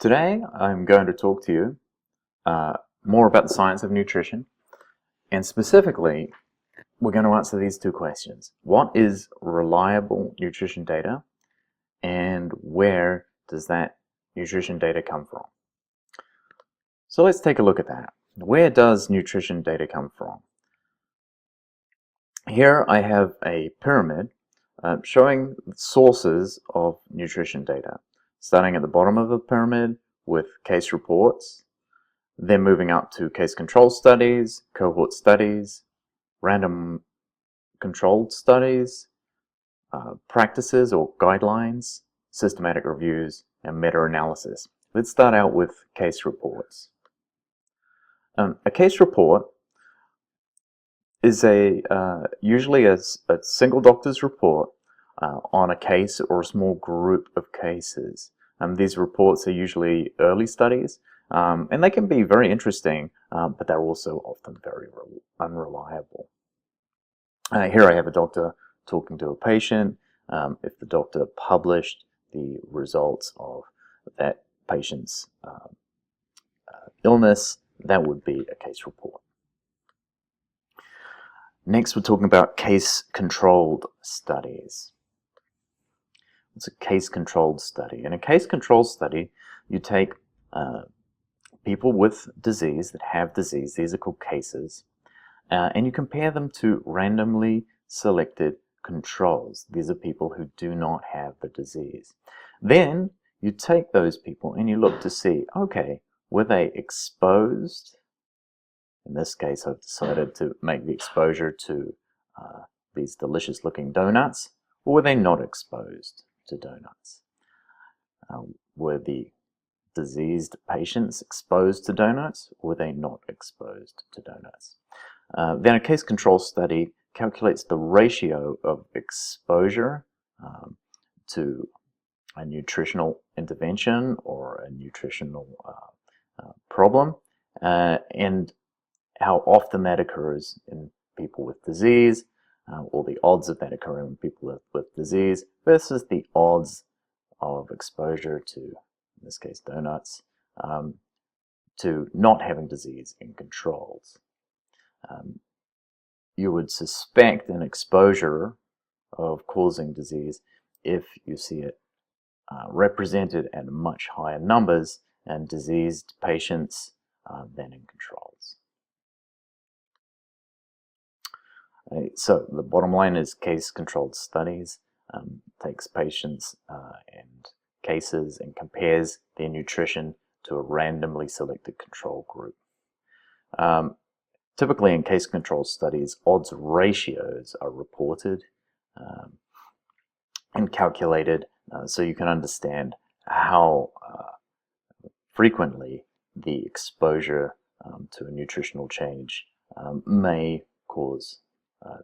Today I'm going to talk to you more about the science of nutrition, and specifically we're going to answer these two questions. What is reliable nutrition data, and where does that nutrition data come from? So let's take a look at that. Where does nutrition data come from? Here I have a pyramid showing sources of nutrition data, starting at the bottom of the pyramid with case reports, then moving up to case control studies, cohort studies, random controlled studies, practices or guidelines, systematic reviews, and meta-analysis. Let's start out with case reports. A case report is usually a single doctor's report on a case or a small group of cases. These reports are usually early studies, and they can be very interesting, but they're also often very unreliable. Here I have a doctor talking to a patient. If the doctor published the results of that patient's illness, that would be a case report. Next, we're talking about case-controlled studies. It's a case-controlled study. In a case-controlled study, you take people with disease, that have disease, these are called cases, and you compare them to randomly selected controls. These are people who do not have the disease. Then you take those people and you look to see, okay, were they exposed? In this case, I've decided to make the exposure to these delicious looking donuts, or were they not exposed to donuts? Were the diseased patients exposed to donuts, or were they not exposed to donuts? Then a case control study calculates the ratio of exposure to a nutritional intervention or a nutritional problem, and how often that occurs in people with disease, or the odds of that occurring in people with disease versus the odds of exposure to, in this case, donuts, to not having disease in controls. You would suspect an exposure of causing disease if you see it represented at much higher numbers in diseased patients than in controls. So the bottom line is case-controlled studies, takes patients and cases and compares their nutrition to a randomly selected control group. Typically in case-controlled studies, odds ratios are reported and calculated so you can understand how frequently the exposure to a nutritional change may cause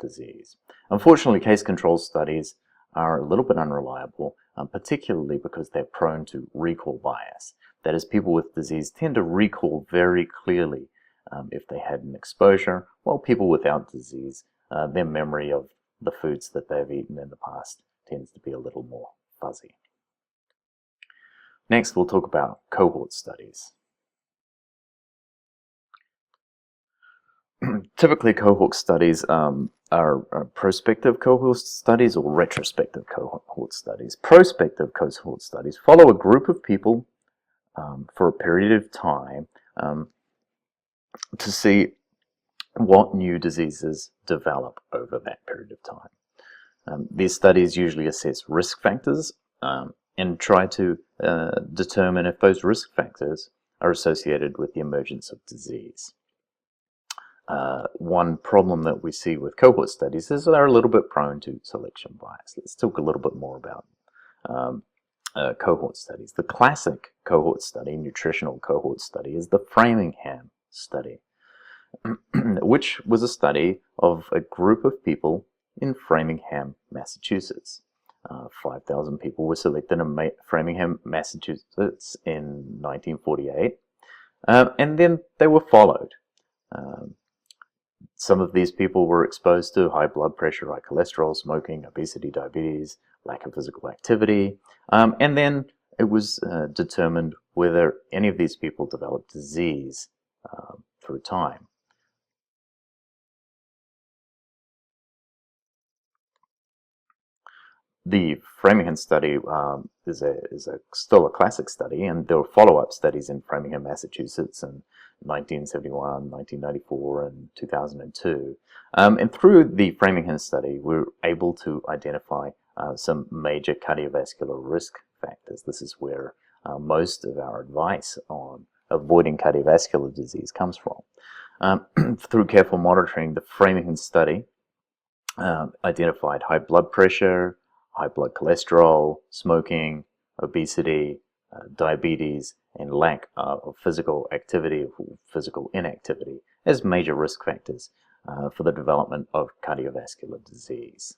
disease. Unfortunately, case-controlled studies are a little bit unreliable, particularly because they're prone to recall bias. That is, people with disease tend to recall very clearly if they had an exposure, while people without disease, their memory of the foods that they've eaten in the past tends to be a little more fuzzy. Next, we'll talk about cohort studies. Typically, cohort studies are prospective cohort studies or retrospective cohort studies. Prospective cohort studies follow a group of people for a period of time to see what new diseases develop over that period of time. These studies usually assess risk factors and try to determine if those risk factors are associated with the emergence of disease. One problem that we see with cohort studies is they're a little bit prone to selection bias. Let's talk a little bit more about cohort studies. The classic cohort study, nutritional cohort study, is the Framingham study, which was a study of a group of people in Framingham, Massachusetts. 5,000 people were selected in Framingham, Massachusetts in 1948, and then they were followed. Some of these people were exposed to high blood pressure, high cholesterol, smoking, obesity, diabetes, lack of physical activity, and then it was determined whether any of these people developed disease through time. The Framingham study is still a classic study, and there were follow-up studies in Framingham, Massachusetts in 1971, 1994, and 2002. And through the Framingham study, we were able to identify some major cardiovascular risk factors. This is where most of our advice on avoiding cardiovascular disease comes from. Through careful monitoring, the Framingham study identified high blood pressure, high blood cholesterol, smoking, obesity, diabetes, and lack of physical activity or physical inactivity as major risk factors for the development of cardiovascular disease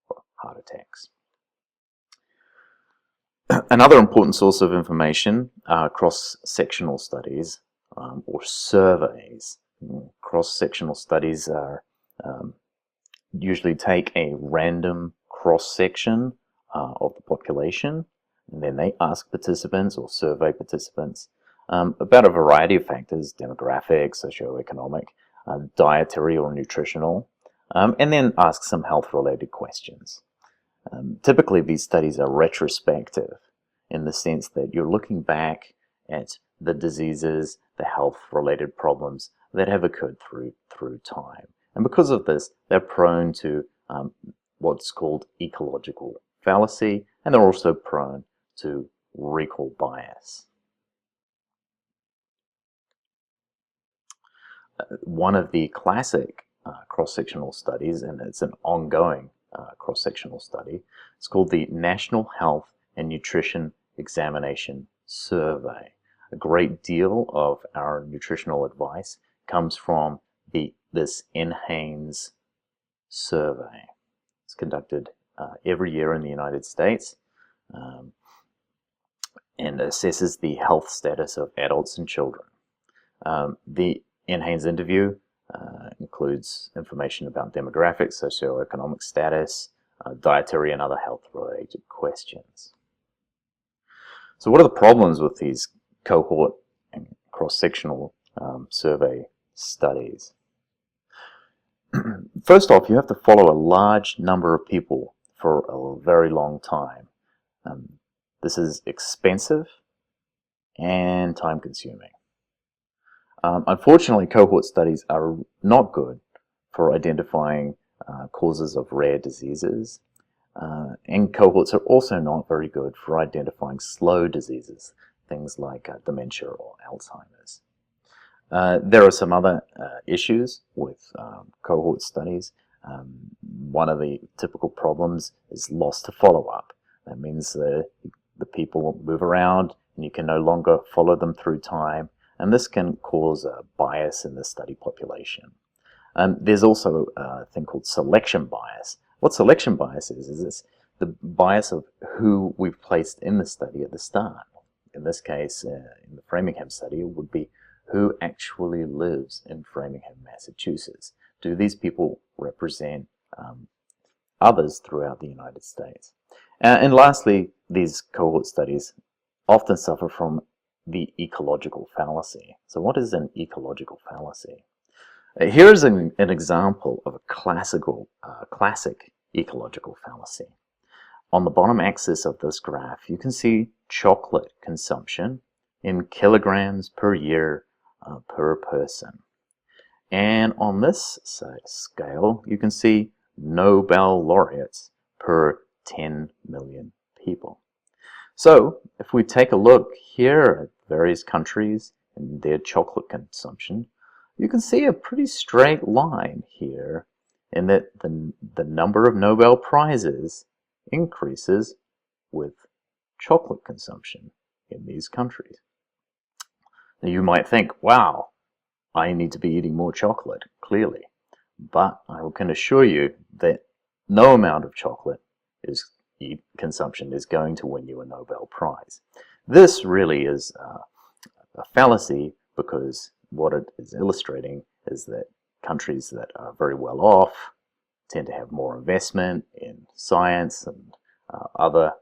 or heart attacks. Another important source of information are cross-sectional studies or surveys. Cross-sectional studies are usually take a random cross-section of the population, and then they ask participants or survey participants about a variety of factors: demographic, socioeconomic, dietary or nutritional, and then ask some health-related questions. Typically, these studies are retrospective in the sense that you're looking back at the diseases, the health-related problems that have occurred through time. And because of this, they're prone to what's called ecological fallacy, and they're also prone to recall bias. One of the classic cross-sectional studies, and it's an ongoing cross-sectional study, it's called the National Health and Nutrition Examination Survey. A great deal of our nutritional advice comes from this NHANES survey. It's conducted every year in the United States and assesses the health status of adults and children. The NHANES interview includes information about demographics, socioeconomic status, dietary and other health-related questions. So what are the problems with these cohort and cross-sectional survey studies? First off, you have to follow a large number of people for a very long time. This is expensive and time-consuming. Unfortunately, cohort studies are not good for identifying causes of rare diseases, and cohorts are also not very good for identifying slow diseases, things like dementia or Alzheimer's. There are some other issues with cohort studies. One of the typical problems is loss to follow-up. That means the people move around and you can no longer follow them through time, and this can cause a bias in the study population. There's also a thing called selection bias. What selection bias is it's the bias of who we've placed in the study at the start. In this case, in the Framingham study, it would be who actually lives in Framingham, Massachusetts. Do these people represent others throughout the United States? And lastly, these cohort studies often suffer from the ecological fallacy. So what is an ecological fallacy? Here's an example of a classic ecological fallacy. On the bottom axis of this graph, you can see chocolate consumption in kilograms per year per person. And on this scale, you can see Nobel laureates per 10 million people. So if we take a look here at various countries and their chocolate consumption, you can see a pretty straight line here in that the number of Nobel Prizes increases with chocolate consumption in these countries. Now you might think, wow, I need to be eating more chocolate, clearly. But I can assure you that no amount of chocolate consumption is going to win you a Nobel Prize. This really is a fallacy, because what it is illustrating is that countries that are very well off tend to have more investment in science and other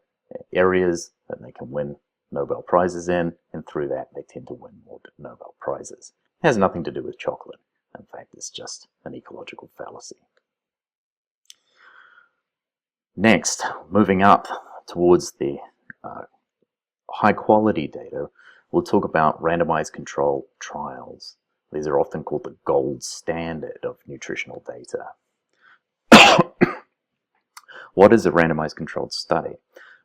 areas that they can win Nobel Prizes in, and through that they tend to win more Nobel Prizes. It has nothing to do with chocolate. In fact, it's just an ecological fallacy. Next, moving up towards the high-quality data, we'll talk about randomized controlled trials. These are often called the gold standard of nutritional data. What is a randomized controlled study?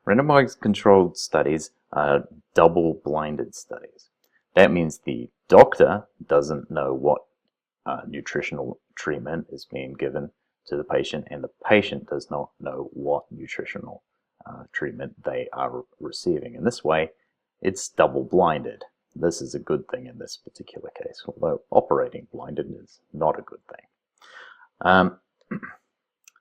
Randomized controlled studies are double-blinded studies. That means the doctor doesn't know what nutritional treatment is being given to the patient, and the patient does not know what nutritional treatment they are receiving. In this way, it's double-blinded. This is a good thing in this particular case, although operating blinded is not a good thing.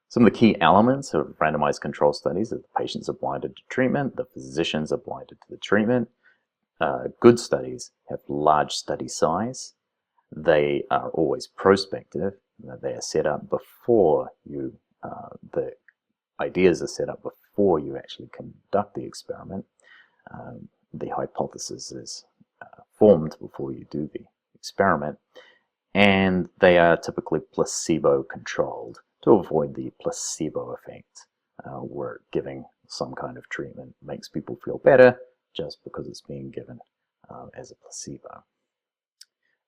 Some of the key elements of randomized control studies are the patients are blinded to treatment, the physicians are blinded to the treatment. Good studies have large study size. They are always prospective. They are set up before you, the ideas are set up before you actually conduct the experiment. The hypothesis is formed before you do the experiment. And they are typically placebo-controlled to avoid the placebo effect, where giving some kind of treatment makes people feel better just because it's being given as a placebo.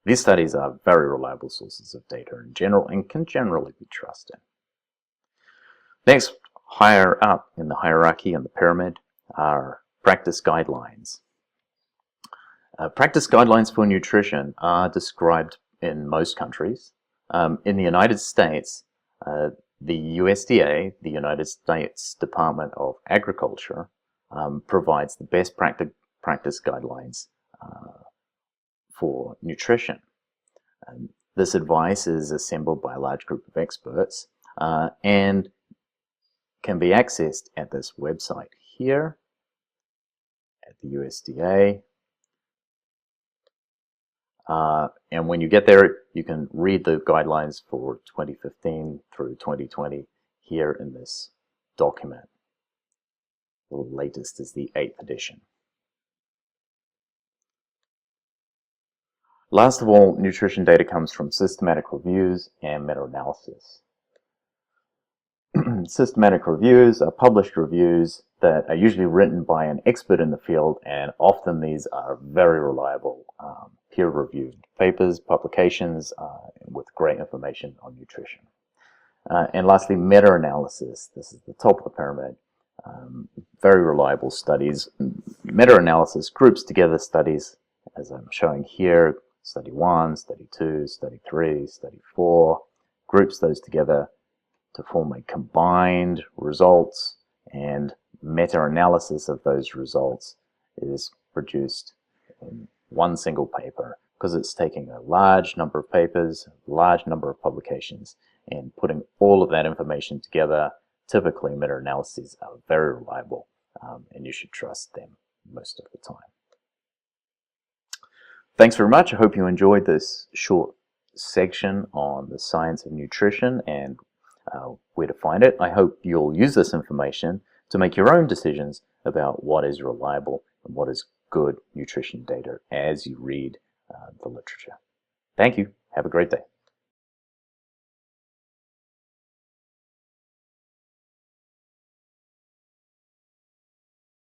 These studies are very reliable sources of data in general and can generally be trusted. Next, higher up in the hierarchy and the pyramid are practice guidelines. Practice guidelines for nutrition are described in most countries. In the United States, the USDA, the United States Department of Agriculture, provides the best practice guidelines for nutrition. This advice is assembled by a large group of experts and can be accessed at this website here at the USDA. And when you get there, you can read the guidelines for 2015 through 2020 here in this document. The latest is the 8th edition. Last of all, nutrition data comes from systematic reviews and meta-analysis. Systematic reviews are published reviews that are usually written by an expert in the field, and often these are very reliable peer-reviewed papers, publications with great information on nutrition. And lastly, meta-analysis. This is the top of the pyramid. Very reliable studies. Meta-analysis groups together studies, as I'm showing here, study 1, study 2, study 3, study 4, groups those together to form a combined results, and meta-analysis of those results is produced in one single paper, because it's taking a large number of papers, a large number of publications, and putting all of that information together. Typically, meta-analyses are very reliable, and you should trust them most of the time. Thanks very much. I hope you enjoyed this short section on the science of nutrition and where to find it. I hope you'll use this information to make your own decisions about what is reliable and what is good nutrition data as you read the literature. Thank you. Have a great day.